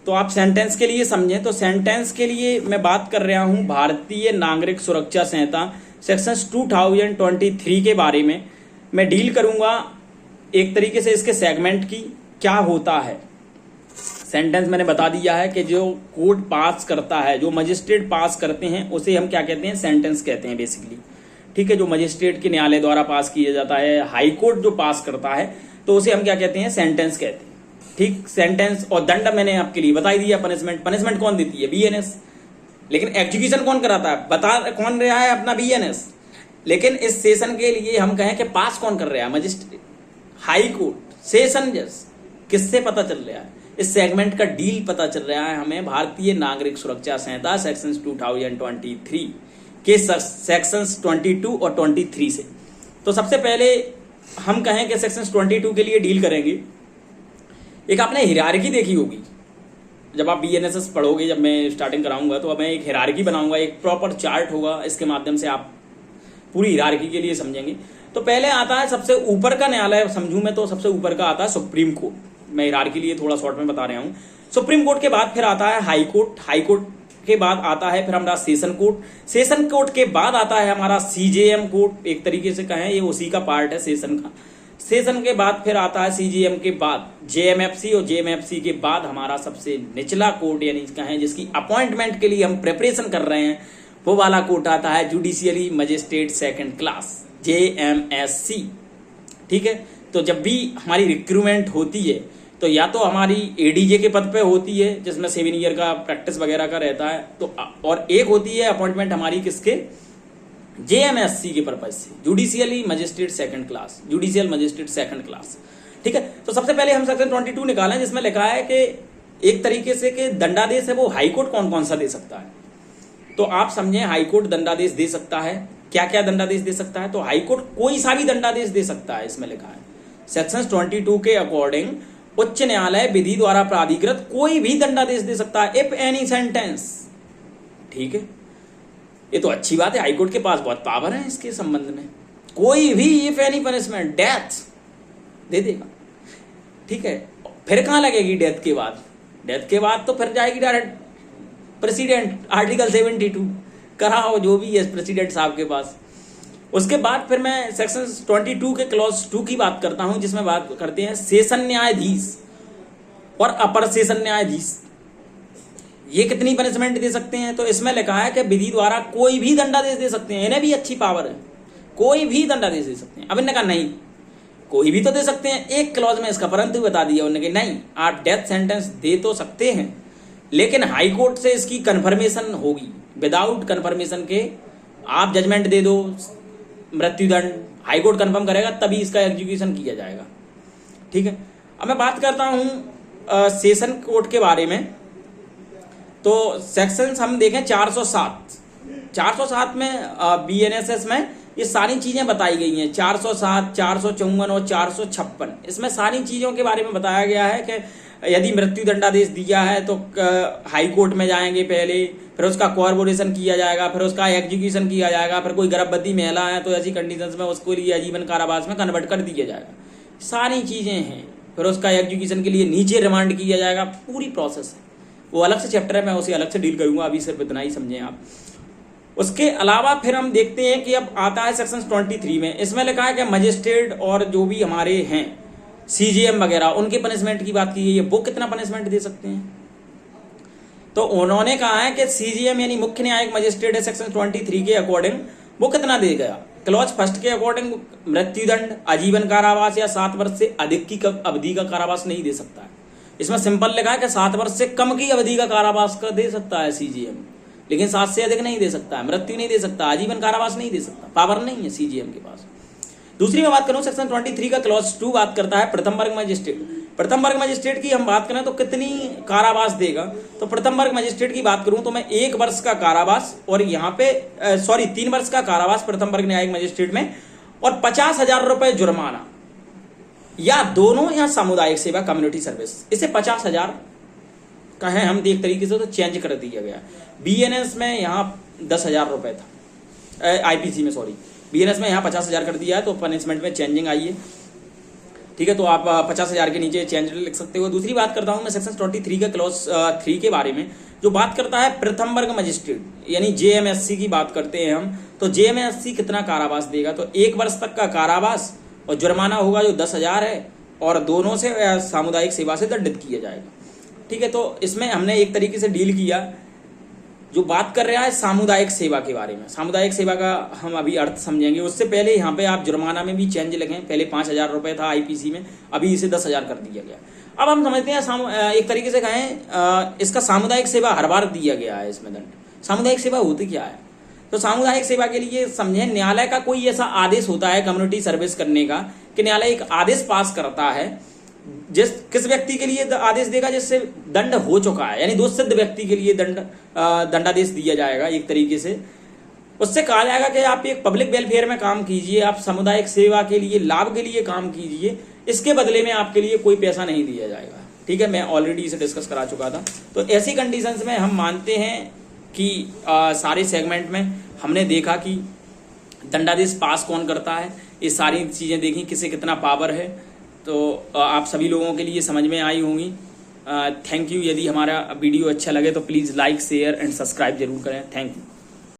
तो आप सेंटेंस के लिए समझें। तो सेंटेंस के लिए मैं बात कर रहा हूं भारतीय नागरिक सुरक्षा संहिता सेक्शन 2023 के बारे में। मैं डील करूंगा एक तरीके से इसके सेगमेंट की क्या होता है। सेंटेंस मैंने बता दिया है कि जो कोर्ट पास करता है, जो मजिस्ट्रेट पास करते हैं, उसे हम क्या कहते हैं, सेंटेंस कहते हैं बेसिकली। ठीक है, जो मजिस्ट्रेट के न्यायालय द्वारा पास किया जाता है, हाई कोर्ट जो पास करता है, तो उसे हम क्या कहते हैं, सेंटेंस कहते हैं। ठीक, सेंटेंस और दंड मैंने आपके लिए बता ही दिया। पनिशमेंट कौन देती है, बीएनएस। लेकिन एग्जीक्यूशन कौन कराता है, बता कौन रहा है, अपना बीएनएस। लेकिन इस सेशन के लिए हम कहें कि पास कौन कर रहा है, मजिस्ट्रेट, हाई कोर्ट, सेशन जज। किससे पता चल रहा है, इस सेगमेंट का डील पता चल रहा है हमें भारतीय नागरिक सुरक्षा संहिता सेक्शन 2023 के सेक्शंस 22 और 23 से। तो सबसे पहले हम कहें कि सेक्शन 22 के लिए डील करेंगे। एक आपने हिरार्की देखी होगी, जब आप बीएनएसएस पढ़ोगे, जब मैं स्टार्टिंग कराऊंगा तो मैं एक हिरार्की बनाऊंगा, एक प्रॉपर चार्ट होगा, इसके माध्यम से आप पूरी हिरार्की के लिए समझेंगे। तो पहले आता है सबसे ऊपर का न्यायालय, समझूं मैं तो सबसे ऊपर का आता है सुप्रीम कोर्ट। मैं हिरार्की के लिए थोड़ा शॉर्ट में बता रहा हूं। सुप्रीम कोर्ट के बाद फिर आता है हाई कोर्ट, हाई कोर्ट के बाद आता है फिर हमारा सेशन कोर्ट, सेशन कोर्ट के बाद आता है हमारा सीजेएम कोर्ट। एक तरीके से कहें ये उसी का पार्ट है सेशन का। सेशन के बाद फिर आता है सीजीएम के बाद जेएमएफसी, और जेएमएफसी के बाद हमारा सबसे निचला कोर्ट, यानी कहें जिसकी अपॉइंटमेंट के लिए हम प्रिपरेशन कर रहे हैं, वो वाला कोर्ट आता है जुडिशियली मजिस्ट्रेट सेकंड क्लास, जेएमएससी। ठीक है, तो जब भी हमारी रिक्रूटमेंट होती है तो या तो हमारी एडीजे के पद पे होती है, जिसमें 7 ईयर का प्रैक्टिस वगैरह का रहता है, तो और एक होती है अपॉइंटमेंट हमारी किसके, जेएमएससी के पर्पज से, judicially magistrate second class, judicial magistrate second class. ठीक है, तो सबसे पहले हम सेक्शन 22 निकालें, जिसमें लिखा है कि एक तरीके से कि दंडादेश है वो हाईकोर्ट कौन कौन सा दे सकता है। तो आप समझें, हाईकोर्ट दंडादेश दे सकता है। क्या क्या दंडादेश दे सकता है, तो हाईकोर्ट कोई सा भी दंडादेश दे सकता है, इसमें लिखा है सेक्शन 22 के अकॉर्डिंग उच्च न्यायालय विधि द्वारा प्राधिकृत कोई भी दंडादेश दे सकता है, इफ एनी सेंटेंस। ठीक है, ये तो अच्छी बात है, हाईकोर्ट के पास बहुत पावर है इसके संबंध में। कोई भी इफ एनी पनिशमेंट, डेथ दे देगा। ठीक है, फिर कहां लगेगी डेथ के बाद, डेथ के बाद तो फिर जाएगी डायरेक्ट प्रेसिडेंट, आर्टिकल 72 कराओ जो भी है प्रेसिडेंट साहब के पास। उसके बाद फिर मैं सेक्शन 22 के क्लॉज 2 की बात करता हूं, जिसमें बात करते हैं सेशन न्यायाधीश और अपर सेशन न्यायाधीश, ये कितनी पनिशमेंट दे सकते हैं। तो इसमें लिखा है कि विधि द्वारा कोई भी दंडादेश दे सकते हैं, इन्हें भी अच्छी पावर है, कोई भी दंडादेश दे सकते हैं। अब इन्होंने कहा नहीं, कोई भी तो दे सकते हैं, एक क्लॉज में इसका परंतु बता दिया उन्होंने कि नहीं, आप डेथ सेंटेंस दे तो सकते हैं, लेकिन हाई कोर्ट से इसकी कन्फर्मेशन होगी। विदाउट कन्फर्मेशन के आप जजमेंट दे दो, मृत्युदंड हाईकोर्ट कंफर्म करेगा तभी इसका एग्जीक्यूशन किया जाएगा। ठीक है, अब मैं बात करता हूं सेशन कोर्ट के बारे में। तो सेक्शंस हम देखें 407 में बीएनएसएस में ये सारी चीजें बताई गई हैं। 407, 454 और 456, इसमें सारी चीजों के बारे में बताया गया है कि यदि मृत्यु दंडादेश दिया है तो हाई कोर्ट में जाएंगे पहले, फिर उसका कॉर्पोरेशन किया जाएगा, फिर उसका एग्जीक्यूशन किया जाएगा, फिर कोई गर्भवती महिला है तो ऐसी कंडीशंस में उसको लिए आजीवन कारावास में कन्वर्ट कर दिया जाएगा। सारी चीजें हैं, फिर उसका एग्जीक्यूशन के लिए नीचे रिमांड किया जाएगा, पूरी प्रोसेस है। वो अलग से चैप्टर है, मैं उसे अलग से डील करूंगा, अभी सिर्फ इतना ही समझें आप। उसके अलावा फिर हम देखते हैं कि अब आता है सेक्शन 23 में, इसमें लिखा है कि मजिस्ट्रेट और जो भी हमारे हैं सीजीएम वगैरह, उनके पनिशमेंट की बात की गई है, वो कितना पनिशमेंट दे सकते हैं। तो उन्होंने कहा है कि सीजीएम यानी मुख्य न्यायिक मजिस्ट्रेट है सेक्शन 23 के अकॉर्डिंग वो कितना देगा। क्लॉज फर्स्ट के अकॉर्डिंग मृत्युदंड, आजीवन कारावास या 7 वर्ष से अधिक की अवधि का कारावास नहीं दे सकता है। इसमें सिंपल लिखा है कि 7 वर्ष से कम की अवधि का कारावास का दे सकता है सीजीएम, लेकिन 7 से अधिक नहीं दे सकता है, मृत्यु नहीं दे सकता, आजीवन कारावास नहीं दे सकता, पावर नहीं है सीजीएम के पास। दूसरी मैं बात करूं सेक्शन 23 का क्लॉज 2 बात करता है प्रथम वर्ग मजिस्ट्रेट। प्रथम वर्ग मजिस्ट्रेट की हम बात करें तो कितनी कारावास देगा, तो प्रथम वर्ग मजिस्ट्रेट की बात करूं तो मैं 1 वर्ष का कारावास और यहाँ पे 3 वर्ष का कारावास प्रथम वर्ग न्यायिक मजिस्ट्रेट में, और 50,000 रुपए जुर्माना, या दोनों या सामुदायिक सेवा कम्युनिटी सर्विस। इसे 50,000 का है, हम एक तरीके से तो चेंज कर दिया गया। बीएनएस में यहाँ 10,000 रुपए था, आईपीसी में सॉरी, बीएनएस में यहाँ 50,000 कर दिया है, तो पनिशमेंट में चेंजिंग आई है। ठीक है, तो आप 50,000 के नीचे चेंज लिख सकते हो। दूसरी बात करता हूं मैं सेक्शन 23 का क्लॉज 3 के बारे में, जो बात करता है प्रथम वर्ग मजिस्ट्रेट यानी जेएमएससी की बात करते हैं हम। तो जेएमएससी कितना कारावास देगा, तो 1 वर्ष तक का कारावास और जुर्माना होगा जो 10,000 है, और दोनों से सामुदायिक सेवा से दंडित किया जाएगा। ठीक है, तो इसमें हमने एक तरीके से डील किया। जो बात कर रहा है सामुदायिक सेवा के बारे में, सामुदायिक सेवा का हम अभी अर्थ समझेंगे। उससे पहले यहाँ पे आप जुर्माना में भी चेंज लगें, पहले 5,000 रुपए था आईपीसी में, अभी इसे 10,000 कर दिया गया। अब हम समझते हैं एक तरीके से कहें इसका सामुदायिक सेवा हर बार दिया गया है इसमें दंड। सामुदायिक सेवा होती क्या है, तो सामुदायिक सेवा के लिए समझे न्यायालय का कोई ऐसा आदेश होता है कम्युनिटी सर्विस करने का, कि न्यायालय एक आदेश पास करता है किस व्यक्ति के लिए आदेश देगा जिससे दंड हो चुका है, यानी दोषसिद्ध व्यक्ति के लिए दंडादेश दिया जाएगा। एक तरीके से उससे कहा जाएगा कि आप एक पब्लिक वेलफेयर में काम कीजिए, आप सामुदायिक सेवा के लिए लाभ के लिए काम कीजिए, इसके बदले में आपके लिए कोई पैसा नहीं दिया जाएगा। ठीक है, मैं ऑलरेडी इसे डिस्कस करा चुका था। तो ऐसी कंडीशंस में हम मानते हैं कि सारे सेगमेंट में हमने देखा कि दंडादेश पास कौन करता है, ये सारी चीजें देखी, किसे कितना पावर है। तो आप सभी लोगों के लिए समझ में आई होंगी। Thank you. यदि हमारा वीडियो अच्छा लगे तो please like, share and subscribe जरूर करें। Thank you.